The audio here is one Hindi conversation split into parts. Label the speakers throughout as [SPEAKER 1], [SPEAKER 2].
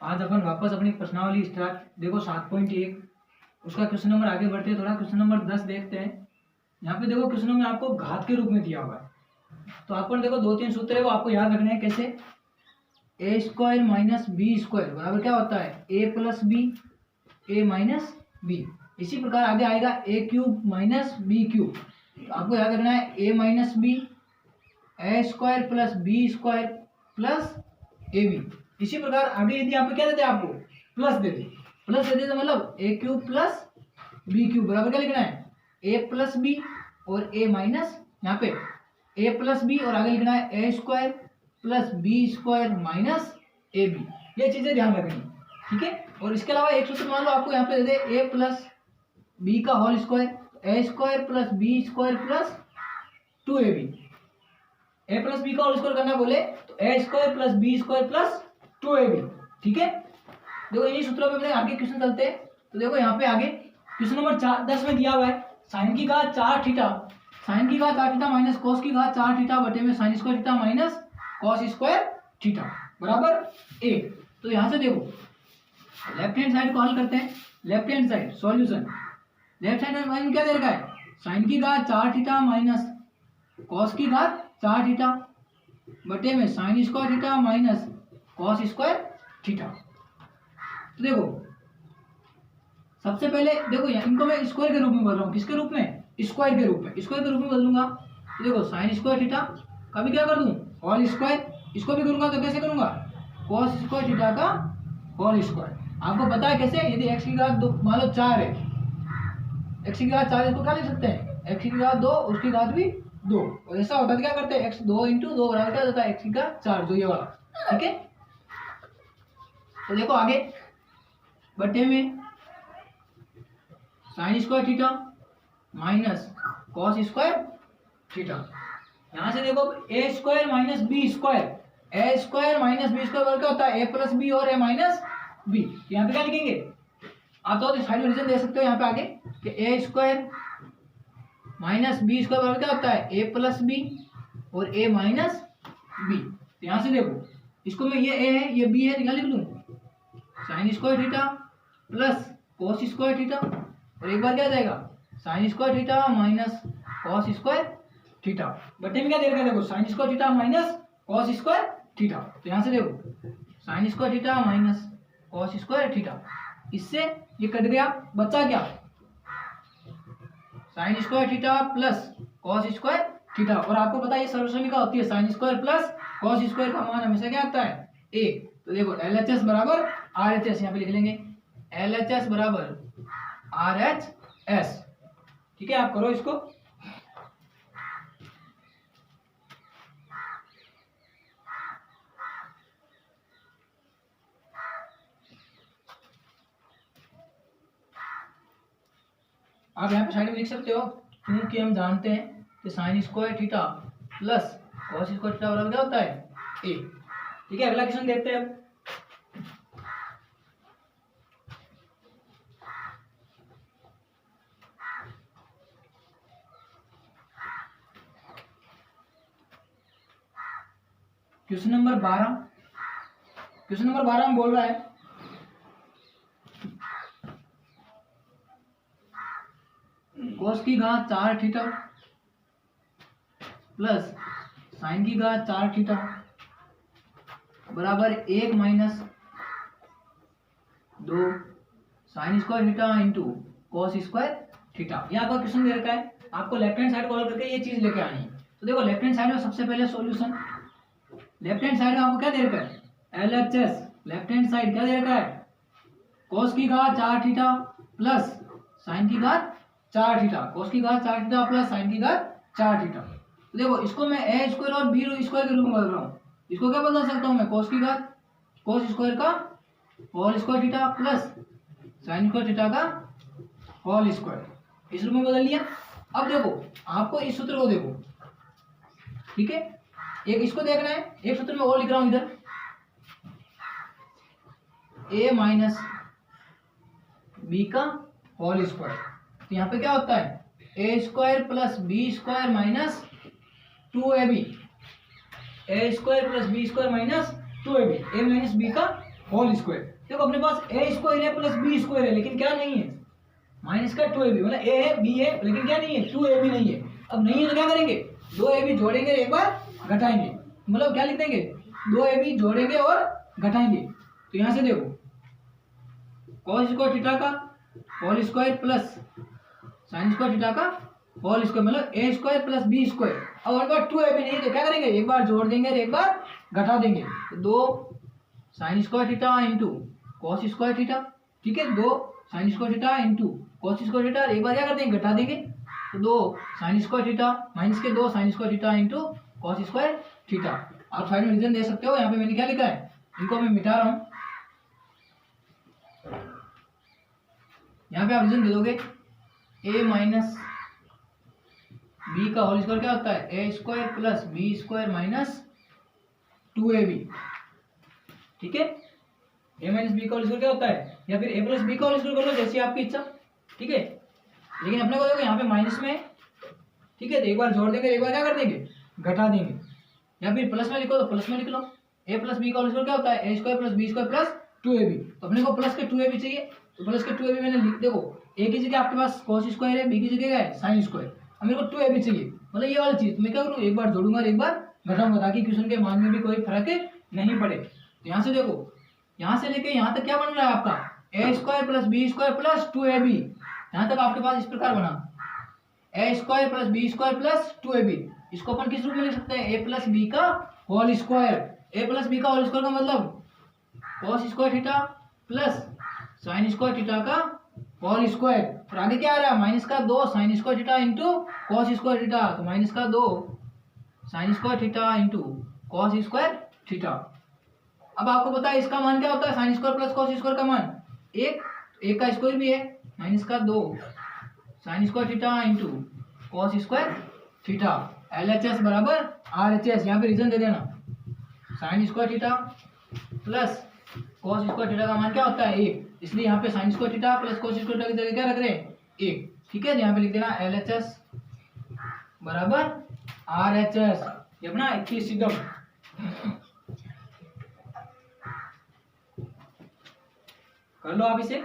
[SPEAKER 1] आज अपन वापस अपनी प्रश्नावली स्टार्ट। देखो 7.1 उसका क्वेश्चन नंबर आगे बढ़ते हैं, थोड़ा क्वेश्चन नंबर 10 देखते हैं। यहाँ पे देखो क्वेश्चन में आपको घात के रूप में दिया हुआ है, तो आपको देखो 2-3 सूत्र है वो आपको याद रखने हैं। कैसे? A square minus B square बराबर क्या होता है? A plus B, A minus B. इसी प्रकार आगे आएगा A cube minus B cube, तो आपको याद रखना है A minus B, A square plus B square plus A B. इसी प्रकार आगे यदि यहाँ पे क्या देते हैं आपको प्लस देते, तो मतलब ए क्यूब प्लस बी क्यूब बराबर क्या लिखना है? ए प्लस बी और ए माइनस, यहाँ पे ए प्लस बी और आगे लिखना है ए square plus B square minus A B. ये चीजें ध्यान रखनी, ठीक है। और इसके अलावा एक सूत्र मान लो आपको यहाँ पे दे दे ए प्लस बी का whole square, A square plus B square plus 2ab। A plus B का होल स्क्वायर करना बोले तो A square plus B square plus 2ab, ठीक है। देखो इन्हीं सूत्रों पे अपने आगे क्वेश्चन चलते हैं। तो देखो यहाँ पे आगे क्वेश्चन नंबर 10 में दिया हुआ है साइन की घात 4 थीटा, साइन की घात 4 थीटा माइनस कॉस की घात 4 थीटा बटे में sign square theta minus cos square theta बराबर 1। तो यहाँ से देखो लेफ्ट हैंड साइड को हल करते हैं। Left hand side solution, left hand side क्या दे रखा है? साइन की घात 4 थीटा माइनस कॉस की घात 4 थीटा बटे में sign square theta minus cos square theta. तो देखो सबसे पहले देखो इनको मैं स्क्वायर के रूप में बोल रहा हूँ। किसके रूप में? स्क्वायर के रूप में, स्क्वायर के रूप में बदलूंगा। तो देखो साइन स्क्वायर थीटा का भी क्या कर दूं? Whole square. इसको भी करूंगा तो कैसे करूंगा? कॉस स्क्वायर थीटा का होल स्क्वायर। आपको पता है कैसे? यदि x की घात 2 मान लो 4 है, x की घात 4 इसको क्या लिख सकते हैं? x की घात 2 उसकी घात भी 2, और ऐसा होता है क्या करते हैं x 2 × 2 बराबर क्या होता है? x की घात 4, जो ये वाला, ठीक है। तो देखो आगे बटे में sign square theta minus cos square theta. यहां से देखो ए square minus B square, A square minus B square क्या होता है? ए प्लस बी और ए माइनस बी। यहाँ पे क्या लिखेंगे आप? तो साइड में रीजन दे सकते हो यहाँ पे आगे कि ए स्क्वायर माइनस बी स्क्वायर बराबर क्या होता है? ए प्लस बी और ए माइनस बी। तो यहाँ से देखो इसको मैं ये ए है ये बी है, क्या लिख लूँ? Sign square theta plus cos square theta, और एक बार क्या जाएगा? Sine square theta minus cos square theta बटे में क्या दे रखा है? देखो sine square theta minus cos square theta. तो यहाँ से देखो sine square theta minus cos square theta, इससे ये कट गया, बचा क्या? Sine square theta plus cos square theta. और आपको पता है ये सर्वसमीका होती है, sine square plus cos square का मान हमेशा क्या आता है? 1। तो देखो LHS बराबर RHS, यहाँ पे लिख लेंगे LHS बराबर RHS, ठीक है। आप करो इसको। आप यहाँ पे साइड में लिख सकते हो, क्योंकि हम जानते हैं कि sign square theta plus cos square theta बराबर क्या होता है? 1, ठीक है। अगला क्वेश्चन देखते हैं अब। क्वेश्चन नंबर 12, क्वेश्चन नंबर 12 में बोल रहा है कॉस की घात 4 थीटा प्लस साइन की घात 4 थीटा बराबर 1 minus 2 sine square theta into cos square theta. ये आपका क्वेश्चन दे रखा है, आपको लेफ्ट हैंड साइड कॉल करके ये चीज लेके आनी है। तो देखो लेफ्ट हैंड साइड में सबसे पहले सॉल्यूशन, लेफ्ट हैंड साइड में आपको क्या दे रखा है? LHS। लेफ्ट हैंड साइड क्या दे रखा है? कॉस की घात 4 थीटा प्लस साइन की घात 4 थीटा, कॉस की घात 4 थीटा प्लस साइन की घात 4 थीटा। तो देखो इसको मैं ए स्क्वायर और बी स्क्वायर के रूप में बदल रहा हूँ। इसको क्या बदल सकता हूँ मैं? कॉस की घात कॉस स्क्वायर का whole square theta plus sine square theta का होल स्क्वायर, इस रूप में बदल लिया। अब देखो आपको इस सूत्र को देखो, ठीक है। एक इसको देखना है, एक सूत्र में और लिख रहा हूं इधर a माइनस बी का होल स्क्वायर। तो यहाँ पे क्या होता है? ए square plus B square minus 2ab, A square plus B square minus 2ab, A minus B का होल स्क्वायर। देखो अपने पास ए स्क्वायर है प्लस बी स्क्वायर है, लेकिन क्या नहीं है, माइनस का 2ab, मतलब ए है बी है लेकिन क्या नहीं है, 2ab नहीं है। अब नहीं है तो क्या करेंगे, 2ab जोड़ेंगे एक बार घटाएंगे, मतलब क्या लिख देंगे, 2ab जोड़ेंगे और घटाएंगे। तो यहां से देखो cos स्क्वायर थीटा का whole square plus sin square theta का होल स्क्वायर, मतलब A square plus B square. अब हमारे पास 2ab नहीं है तो क्या करेंगे, एक बार जोड़ देंगे और एक बार घटा देंगे। तो 2 sin square theta into cos square theta, ठीक है, 2 sin square theta into cos square theta, एक बार क्या कर देंगे, घटा देंगे। तो 2 sin स्क्वायर थीटा माइनस के 2 sin square theta into cos square theta. आप साइड में रीजन दे सकते हो, यहाँ पे मैंने क्या लिखा है, इनको मैं मिटा रहा हूँ। यहाँ पे आप रीजन दे दोगे, a माइनस बी का होल स्क्वायर क्या होता है, ए square plus B square minus 2ab, ठीक है। ए माइनस बी का होल स्क्वायर क्या होता है, या फिर ए प्लस बी का होल स्क्वायर कर लो, जैसी आपकी इच्छा, ठीक है। लेकिन अपने को देखो यहाँ पे माइनस में, ठीक है, तो एक बार जोड़ देंगे, एक बार क्या कर देंगे, घटा देंगे। या फिर प्लस में लिखो तो प्लस में लिख लो, ए प्लस बी का होल स्क्वायर क्या होता है, ए square plus B square plus 2ab। तो अपने को प्लस के 2ab चाहिए, तो प्लस के 2ab मैंने लिख, देखो ए की जगह आपके पास cos स्क्वायर है, बी की जगह है sin स्क्वायर, अब मेरे को 2ab चाहिए, मतलब ये वाली चीज। तो मैं क्या करूँ, एक बार जोड़ूंगा और एक बार घटाऊंगा, ताकि क्वेश्चन के मान में भी कोई फर्क नहीं पड़े। तो यहाँ से देखो, यहाँ से लेके यहाँ तक क्या बन रहा है आपका, A square plus B square plus 2ab। यहाँ तक आपके पास इस प्रकार बना, A square plus B square plus 2ab। इसको अपन किस रूप में लिख सकते हैं, ए प्लस बी का whole square. A plus B का होल स्क्वायर का मतलब cos square theta plus sin square theta का होल स्क्वायर, और आगे क्या आ रहा है, माइनस का 2 sin square theta into cos square theta, तो माइनस का 2 sin square theta into cos square theta. अब आपको पता है इसका मान क्या होता है, sin square plus cos square का मान एक का स्क्वायर भी है, माइनस का 2 sin square theta into cos square theta. LHS बराबर RHS, यहाँ पे रीजन दे देना, sin square theta plus cos square theta का मान क्या होता है, 1, इसलिए यहाँ पे sin square theta plus cos square theta की जगह क्या रख रहे हैं, 1, ठीक है। यहाँ पे लिख देना LHS बराबर RHS, ये अपना 21 सिद्धम कर लो आप इसे।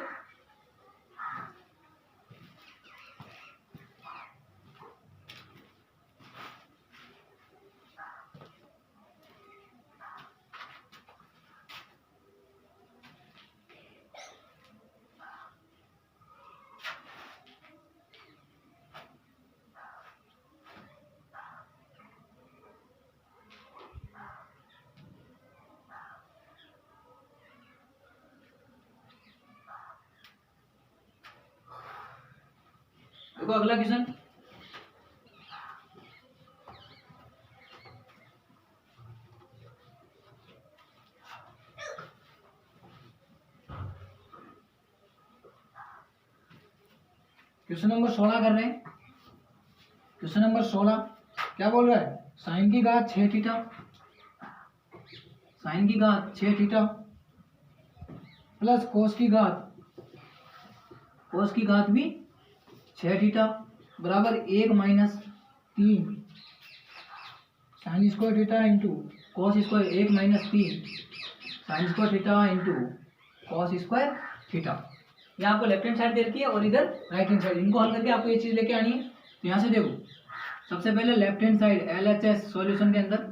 [SPEAKER 1] देखो अगला क्वेश्चन, क्वेश्चन नंबर 16 कर रहे हैं। क्वेश्चन नंबर 16 क्या बोल रहा है, साइन की घात 6 थीटा, साइन की घात 6 थीटा प्लस कोस की घात भी 6 थीटा बराबर 1 minus 3 sign square theta into cos square, 1 minus 3 sign square theta into cos square theta. ये आपको लेफ्ट हैंड साइड दे रखी है और इधर राइट हैंड साइड, इनको हल करके आपको ये चीज लेके आनी है। तो यहाँ से देखो, सबसे पहले left hand side LHS solution के अंदर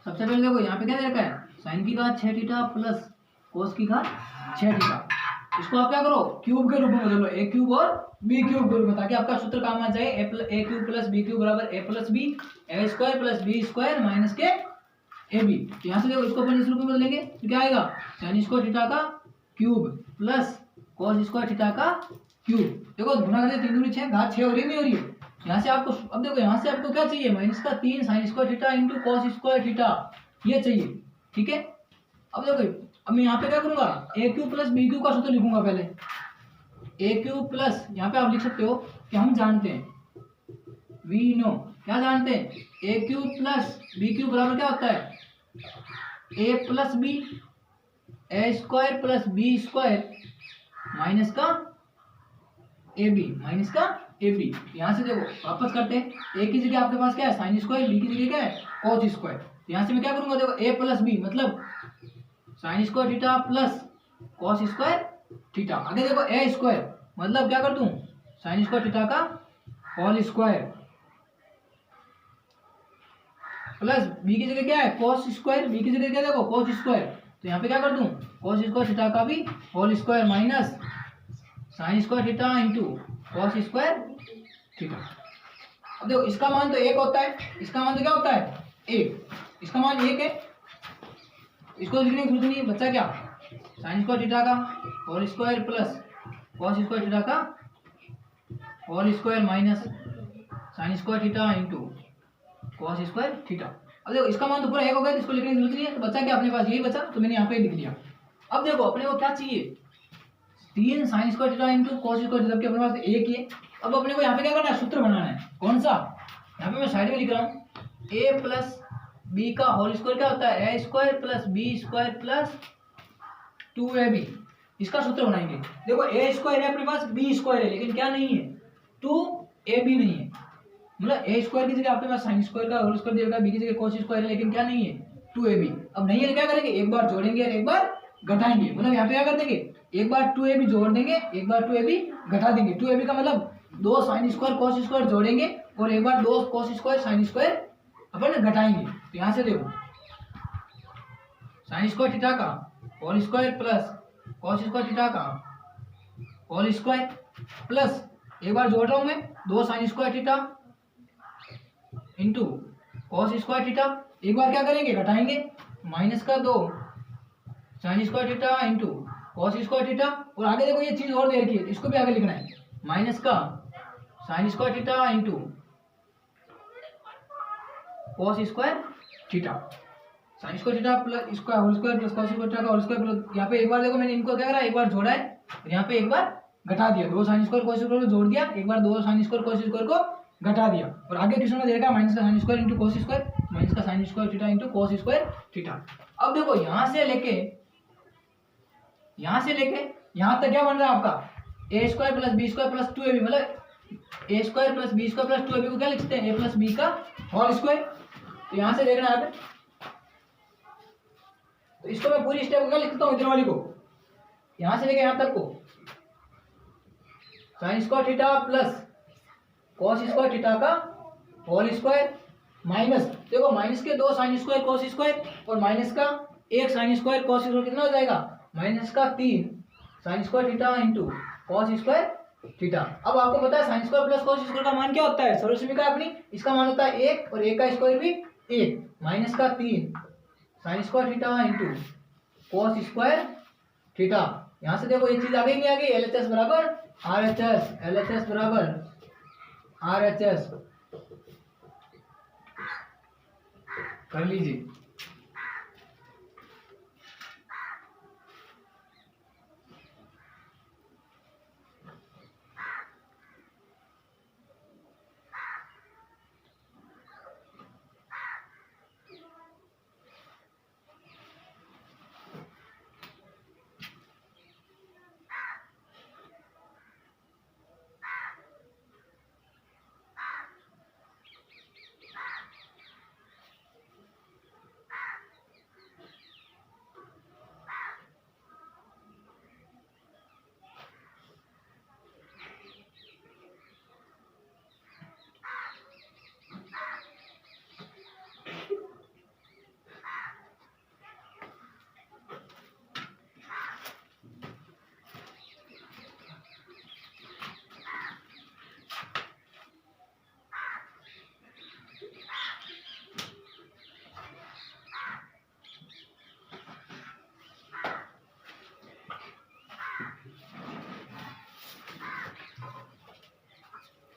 [SPEAKER 1] सबसे पहले देखो यहाँ पे क्या दे रखा है, साइन की घात 6 थीटा प्लस कोस की घात 6 थीटा। इसको आप क्या करो, क्यूब के रूप में बदलो, ए क्यूब और बी क्यूब के रूप में, ताकि आपका सूत्र काम आ जाए, A cube plus B cube बराबर A plus B, A square plus B square minus के ए बी। तो यहाँ से देखो इसको अपन इस रूप में बदलेंगे तो क्या आएगा, साइन स्क्वायर थीटा का cube plus cos square theta का क्यूब। देखो गुणा करते 3 दूनी 6, घात 6 हो रही है नहीं हो रही है। यहाँ से आपको, अब देखो यहाँ से आपको क्या चाहिए, माइनस का 3 sign square theta into cos square theta, ये चाहिए, ठीक है। अब देखो, अब मैं यहाँ पे क्या करूंगा, ए क्यूब प्लस बी क्यूब का सूत्र लिखूंगा पहले, ए क्यूब प्लस, यहाँ पे आप लिख सकते हो कि हम जानते हैं, वी नो, क्या जानते हैं, A cube plus B cube बराबर क्या होता है, A plus B, A square plus B square minus का ए बी, माइनस का ए बी। यहाँ से देखो वापस करते हैं, ए की जगह आपके पास क्या है, साइन स्क्वायर, बी की जगह क्या है, कॉस स्क्वायर। यहाँ से मैं क्या करूंगा, देखो ए प्लस बी मतलब sign square theta plus cos square theta. आगे देखो ए स्क्वायर मतलब क्या कर दूं, साइन स्क्वायर थीटा का होल स्क्वायर प्लस बी की जगह क्या है कॉस स्क्वायर, बी की जगह क्या देखो कॉस स्क्वायर, तो यहाँ पे क्या कर दूं कॉस स्क्वायर थीटा का भी whole square minus sine square theta into cos square theta. अब देखो इसका मान तो एक होता है, इसका मान तो क्या होता है एक, इसका मान एक है, इसको लिखने की जरूरत नहीं है, बच्चा क्या साइन स्क्वायर थीटा का whole square plus cos square theta का whole square minus sine square theta into cos square theta. अब देखो इसका मान तो पूरा एक हो गया, तो इसको लिखने की जरूरत नहीं है, तो बच्चा क्या अपने पास यही बचा, तो मैंने यहाँ पे लिख लिया। अब देखो अपने को क्या चाहिए, 3 sign square theta into cos square theta, जबकि अपने पास एक ही है। अब अपने को यहाँ पे क्या करना है, सूत्र बनाना है, कौन सा, यहाँ पे मैं साइड में लिख रहा हूँ, a प्लस बी का होल स्क्वायर क्या होता है ए square plus B square plus 2ab, इसका सूत्र बनाएंगे। देखो ए स्क्वायर है अपने पास, बी स्क्वायर है, लेकिन क्या नहीं है 2ab नहीं है, मतलब ए स्क्वायर की जगह आपके पास साइन स्क्वायर का होल स्क्वायर दिया, बी की जगह कॉस स्क्वायर है, लेकिन क्या नहीं है 2ab। अब नहीं है तो क्या करेंगे, एक बार जोड़ेंगे और एक बार घटाएंगे, मतलब यहाँ पे क्या कर देंगे एक बार 2ab जोड़ देंगे, एक बार 2ab घटा देंगे। 2ab का मतलब 2 साइन स्क्वायर कॉस स्क्वायर जोड़ेंगे और एक बार 2 कॉस स्क्वायर साइन स्क्वायर अपन घटाएंगे। तो यहाँ से देखो साइन स्क्वायर थीटा का whole square plus cos square theta का होल स्क्वायर प्लस एक बार जोड़ रहा हूं मैं 2 sine square theta into cos square theta, एक बार क्या करेंगे घटाएंगे, माइनस का 2 sine square theta into cos square theta, और आगे देखो ये चीज और दे रखी है, इसको भी आगे लिखना है, माइनस का sine square theta into cos square theta. Sine square theta plus इसका whole square plus cos square theta का होल स्क्वायर प्लस, यहाँ पे एक बार देखो मैंने इनको क्या करा, एक बार जोड़ा है और यहाँ पे एक बार घटा दिया, 2 साइन स्क्वायर कॉस स्क्वायर को जोड़ दिया, एक बार 2 साइन स्क्वायर कॉस स्क्वायर को घटा दिया, और आगे क्वेश्चन में देखा माइनस का sine square into cos square minus का sine square theta into cos square theta. अब देखो यहाँ से लेके यहाँ तक क्या बन रहा है आपका A square plus B square plus 2ab, मतलब A square plus B square plus 2ab को क्या लिख सकते हैं ए प्लस बी का होल स्क्वायर। तो यहाँ से देखना है, तो इसको मैं पूरी स्टेप क्या लिखता हूँ इधर वाली को, यहां से लेके यहां तक को sign square theta plus cos square theta का होल स्क्वायर माइनस, देखो माइनस के 2 साइन स्क्वायर कॉस स्क्वायर और माइनस का 1 साइन स्क्वायर कॉस स्क्वायर, कितना हो जाएगा माइनस का 3 sign square theta into cos square theta. अब आपको पता है sine square plus cos square का मान क्या होता है, सर्वसमीका अपनी, इसका मान होता है 1 और 1 का स्क्वायर भी 1, माइनस का 3 sign square theta into cos square theta. यहां से देखो ये चीज आगे नहीं आ गई, LHS बराबर RHS, LHS बराबर RHS कर लीजिए।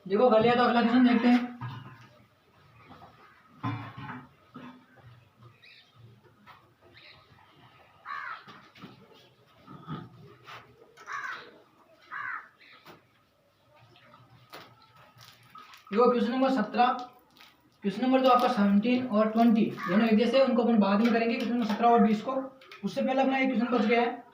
[SPEAKER 1] देखो कर लिया तो अगला क्वेश्चन देखते हैं। देखो क्वेश्चन नंबर 17, क्वेश्चन नंबर तो आपका 17 और 20 दोनों एक जैसे, उनको अपन बाद में करेंगे क्वेश्चन नंबर 17 और 20 को, उससे पहले अपना एक क्वेश्चन बच गया है।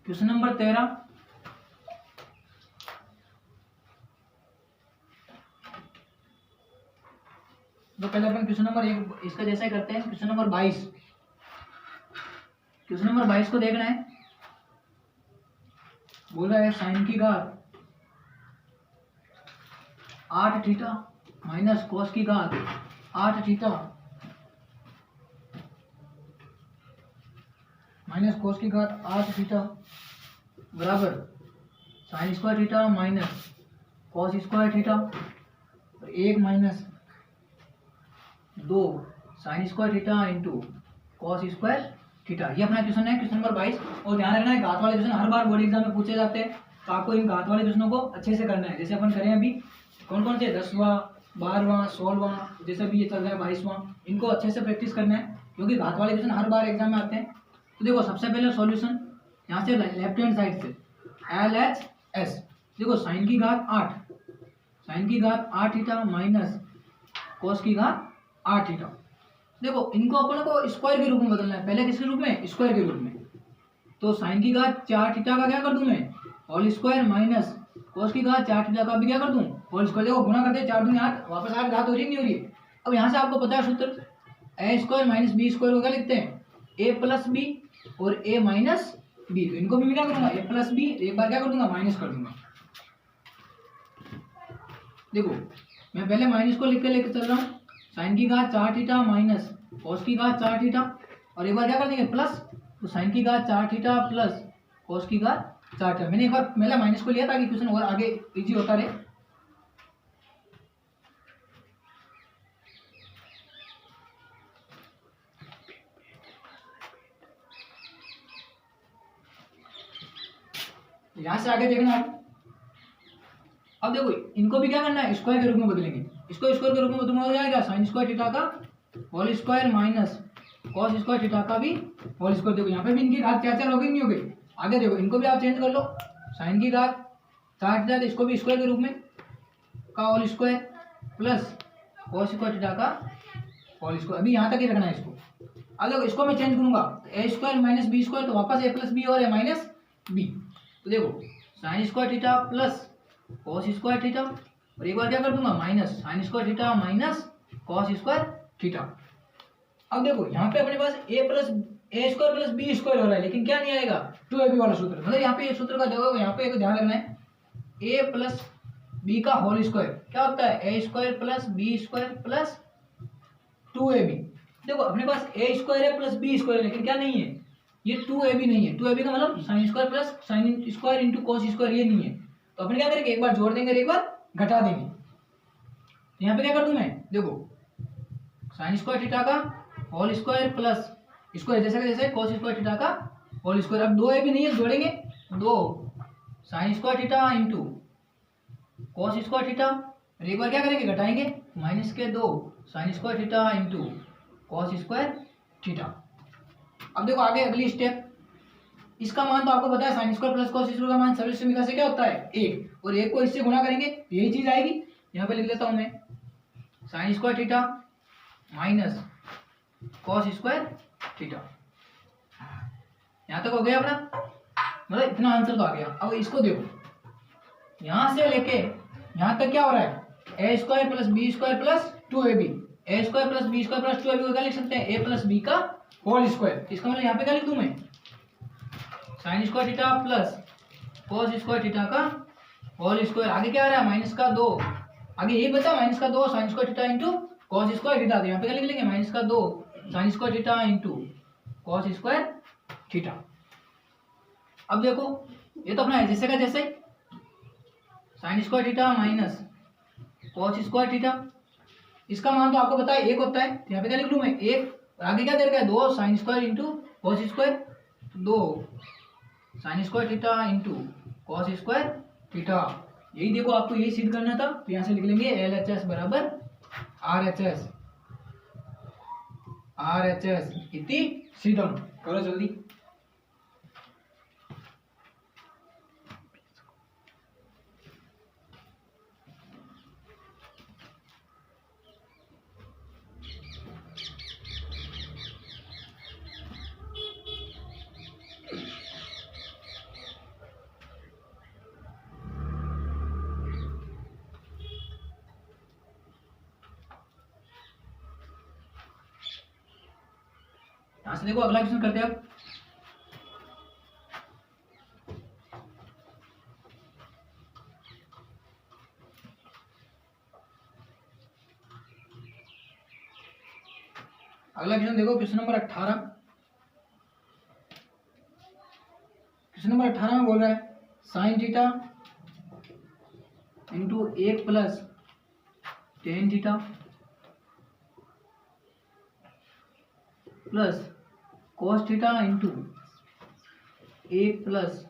[SPEAKER 1] क्वेश्चन नंबर 13, तो पहले अपन क्वेश्चन नंबर 1 इसका जैसा ही करते हैं। क्वेश्चन नंबर 22, क्वेश्चन नंबर 22 को देखना है। बोला है साइन की घात 8 थीटा माइनस कॉस की घात 8 थीटा माइनस कॉस की घात 8 थीटा बराबर sign square theta minus cos square theta और 1 minus 2 sine square theta into cos square theta. ये अपना क्वेश्चन है, क्वेश्चन नंबर 22। और ध्यान रखना है, घात वाले क्वेश्चन हर बार बोर्ड एग्जाम में पूछे जाते हैं, तो आपको इन घात वाले क्वेश्चनों को अच्छे से करना है। जैसे अपन करें अभी कौन कौन से 10वां 12वां 16वां, जैसे भी ये चल रहा है 22वां, इनको अच्छे से प्रैक्टिस करना है क्योंकि घात वाले क्वेश्चन हर बार एग्जाम में आते हैं। तो देखो सबसे पहले सॉल्यूशन यहाँ से लेफ्ट हैंड साइड से LHS। देखो साइन की घात 8, साइन की घात 8 थीटा माइनस कॉस की घात 8 थीटा। देखो इनको अपन को स्क्वायर के रूप में बदलना है। पहले किसके रूप में? स्क्वायर के रूप में। तो साइन की घात 4 थीटा का क्या कर दूं मैं? होल स्क्वायर माइनस कॉस की घात 4 थीटा का भी क्या कर दूं? Whole square. देखो गुणा करते 4 दूनी 8, वापस 8 घात हो रही नहीं हो रही है। अब यहाँ से आपको पता है सूत्र, ए स्क्वायर माइनस बी स्क्वायर को क्या लिखते हैं? ए प्लस बी और ए माइनस बी। तो इनको भी मैं क्या करूंगा? ए प्लस बी, एक बार क्या कर दूंगा? माइनस कर दूंगा। देखो मैं पहले माइनस को लिख के लेके चल रहा हूँ, साइन की घात 4 थीटा माइनस कॉस की घात 4 थीटा और एक बार क्या कर देंगे? प्लस। तो साइन की घात 4 थीटा प्लस कॉस की घात 4 थीटा। मैंने एक बार पहले माइनस को लिया ताकि क्वेश्चन और आगे इजी होता रहे। यहां से आगे देखना है। अब देखो इनको भी क्या करना है? स्क्वायर के रूप में बदलेंगे। इसको स्क्वायर के रूप में बदलूंगा हो जाएगा साइन स्क्वायर थीटा का whole square minus cos square theta का भी होल स्क्वायर। देखो यहाँ पे भी इनकी घात 4 हो गई नहीं हो गई? आगे देखो इनको भी आप चेंज कर लो, साइन की घात 4 थीटा इसको भी स्क्वायर के रूप में का whole square plus cos square theta का होल स्क्वायर। अभी यहाँ तक ही रखना है इसको। अब देखो इसको मैं चेंज करूंगा, ए स्क्वायर माइनस बी स्क्वायर, तो वापस ए प्लस बी और ए माइनस बी। तो देखो sine square theta plus cos square theta और एक बार क्या कर दूंगा? Minus sine square theta minus cos square theta. अब देखो यहाँ पे अपने पास A square plus B square हो रहा है, लेकिन क्या नहीं आएगा? 2ab वाला सूत्र। मतलब यहाँ पे ये सूत्र का देखो, यहाँ पे एक ध्यान रखना है, ए प्लस बी का होल स्क्वायर क्या होता है? ए square plus B square plus 2ab। देखो अपने पास ए स्क्वायर है प्लस बी स्क्वायर है, लेकिन क्या नहीं है? ये 2ab नहीं है। 2ab का मतलब sine square plus sine square into cos square, ये नहीं है। तो अपन क्या करेंगे? एक बार जोड़ देंगे और एक बार घटा देंगे। यहाँ पे क्या कर दूं मैं? देखो साइन स्क्वायर थीटा का होल स्क्वायर प्लस स्क्वायर जैसे जैसे कॉस स्क्वायर थीटा का होल स्क्वायर। अब 2ab नहीं है, जोड़ेंगे 2 sine square theta into cos square theta और एक बार क्या करेंगे? घटाएंगे, माइनस के 2 sine square theta into cos square theta. अब देखो आगे अगली स्टेप, इसका मान तो आपको पता है, sine square plus cos square का मान सरल समीकरण से क्या होता है? 1, और 1 को इससे गुणा करेंगे यही चीज आएगी। यहाँ पे लिख लेता हूं मैं, sine square theta minus cos square theta. यहाँ तक हो गया अपना, मतलब इतना आंसर तो आ गया। अब इसको देखो, यहां से लेके यहां तक क्या हो रहा है? ए square plus B square plus 2ab। ए square plus B square plus 2ab को क्या लिख सकते हैं? ए प्लस बी का होल स्क्वायर। इसका मतलब यहाँ पे क्या लिख दूं मैं? Sine square theta plus cos square theta का होल स्क्वायर। आगे क्या आ रहा है? माइनस का 2, आगे यही बचा माइनस का 2 sine square theta into cos square theta. यहाँ पे क्या लिख लेंगे? माइनस का 2 sine square theta into cos square theta. अब देखो ये तो अपना है जैसे का जैसे ही, sine square theta minus cos square theta, इसका मान तो आपको पता है 1 होता है। यहाँ पे क्या लिख लूँ मैं? 1, आगे क्या दे रखा है? 2 sine square into cos square, 2 sine square theta into cos square theta. यही देखो आपको यही सिद्ध करना था, तो यहाँ से लिख लेंगे LHS बराबर RHS इति सिद्धम। करो जल्दी। यहाँ से देखो अगला क्वेश्चन करते हैं अब। अगला क्वेश्चन देखो, क्वेश्चन नंबर 18। क्वेश्चन नंबर 18 में बोल रहा है sine theta into 1 plus tan theta plus cos theta into 1 plus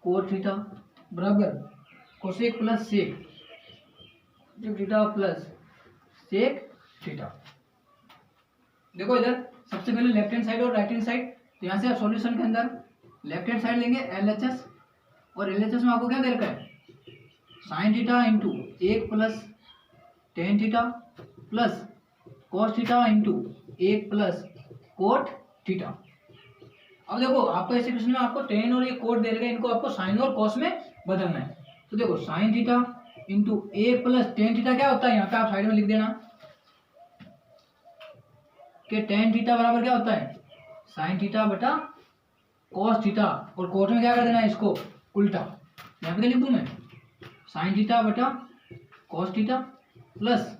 [SPEAKER 1] cot theta बराबर cosec plus sec theta plus sec theta. देखो इधर सबसे पहले लेफ्ट हैंड साइड और राइट हैंड साइड, तो यहाँ से आप सॉल्यूशन के अंदर लेफ्ट हैंड साइड लेंगे LHS, और LHS में आपको क्या दे रखा है sine theta into 1 plus tan theta plus cos theta into 1 plus cot theta. अब देखो आपको ऐसे क्वेश्चन में आपको टेन और ये कोट दे रखा है, इनको आपको साइन और कॉस में बदलना है। तो देखो sign theta into 1 plus tan theta क्या होता है, यहाँ पे आप साइड में लिख देना कि टेन थीटा बराबर क्या होता है साइन थीटा बटा कॉस थीटा, और कोट में क्या कर देना है इसको उल्टा। यहाँ पे क्या लिख दूं मैं साइन थीटा बटा cos theta plus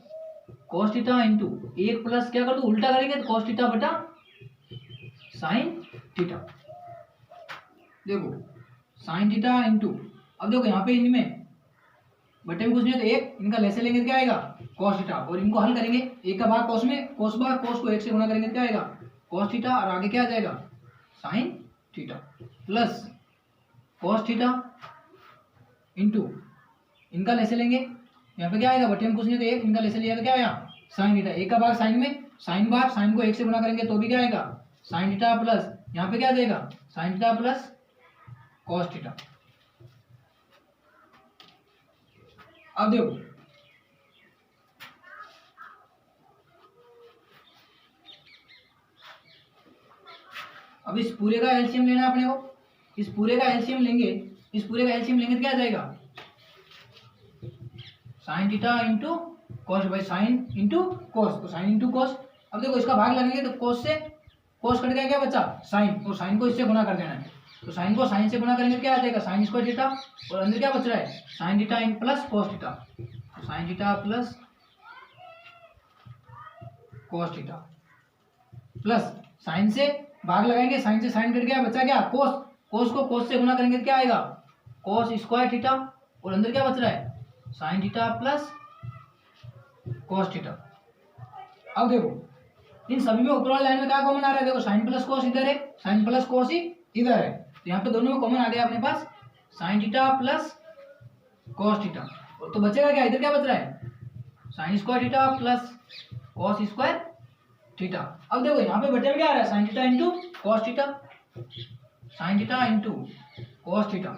[SPEAKER 1] cos theta into 1 plus क्या कर दूं उल्टा करेंगे तो कॉस थीटा बटा साइन थीटा। देखो साइन थीटा इंटू, अब देखो यहाँ पे इनमें बटे में कुछ नहीं है तो एक इनका लेसे लेंगे तो क्या आएगा कॉस थीटा, और इनको हल करेंगे एक का भाग कॉस में, कॉस बार कॉस को 1 से गुणा करेंगे तो क्या आएगा कॉस थीटा, और आगे क्या आ जाएगा sine theta plus cos theta into इनका लेसे लेंगे, यहाँ पे क्या आएगा बटे में कुछ नहीं तो एक, इनका लेसे लिया तो क्या आया साइन थीटा, एक का भाग साइन में, साइन बार साइन को 1 से गुणा करेंगे तो भी क्या आएगा साइन थीटा प्लस यहाँ पे क्या आ जाएगा sine theta plus cos theta. अब देखो अब इस पूरे का एलसीएम लेना है अपने को, इस पूरे का एलसीएम लेंगे, इस पूरे का एलसीएम लेंगे तो क्या आ जाएगा साइन थीटा इंटू कॉस, भाई साइन इंटू कॉस, तो साइन इंटू कॉस। अब देखो इसका भाग लगेंगे तो कॉस से कॉस कट गया क्या बचा साइन, और साइन को इससे गुणा कर देना है, तो साइन को साइन से गुणा करेंगे तो क्या आ जाएगा साइन स्क्वायर थीटा, और अंदर क्या बच रहा है sine theta in plus cos theta, तो sign theta plus cos theta plus sign से भाग लगाएंगे, साइन से साइन कट गया बचा क्या कोस, कोस को कोस से गुणा करेंगे तो क्या आएगा कोस स्क्वायर थीटा, और अंदर क्या बच रहा है sine theta plus cos theta. अब देखो इन सभी में ऊपर वाली लाइन में क्या कॉमन आ रहा है, देखो साइन प्लस कॉस इधर है, साइन प्लस कॉस ही इधर है, तो यहाँ पे दोनों में कॉमन आ गया अपने पास sine theta plus cos theta, तो बचेगा क्या इधर क्या बच रहा है sine square theta plus cos square theta. अब देखो यहाँ पे बटे में क्या आ रहा है sine theta into cos theta, sign theta into cos theta.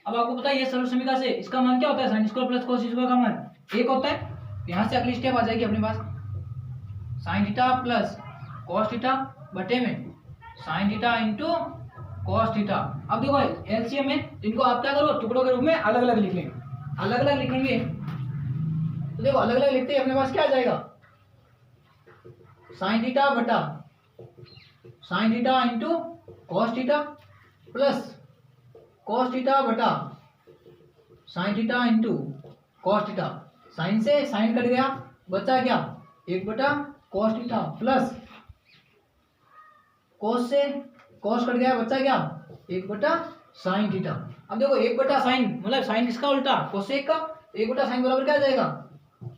[SPEAKER 1] अब आपको पता है ये सरल समीकरण से इसका मान क्या होता है sine square plus cos square का मान 1 होता है, यहाँ से अगली स्टेप आ जाएगी अपने पास sine theta plus cos theta बटे में sine theta into cos theta. अब देखो एलसीएम में इनको आप क्या करो टुकड़ों के रूप में अलग अलग लिखेंगे, अलग अलग लिखेंगे, तो देखो अलग अलग लिखते ही अपने पास क्या आ जाएगा साइन थीटा बटा sine theta into cos theta plus cos theta बटा sine theta into cos theta, sine से साइन कट गया बचा क्या 1 बटा कॉस थीटा प्लस कॉस से कॉस कट गया बचा क्या 1 बटा साइन थीटा। अब देखो 1 बटा साइन मतलब साइन किसका उल्टा कोसेक का, 1 बटा साइन बराबर क्या आ जाएगा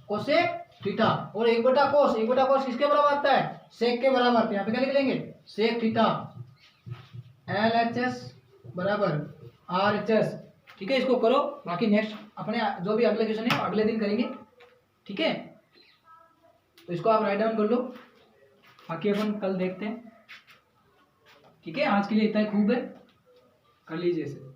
[SPEAKER 1] कोसेक थीटा, और 1 बटा कॉस, 1 बटा कॉस किसके बराबर आता है सेक के बराबर, तो यहाँ पे क्या लिख लेंगे सेक थीटा LHS बराबर RHS। ठीक है इसको करो, बाकी नेक्स्ट अपने जो भी अगले क्वेश्चन है अगले दिन करेंगे, ठीक है तो इसको आप राइट डाउन कर लो, बाकी अपन कल देखते हैं। ठीक है आज के लिए इतना ही खूब है, कर लीजिए इसे।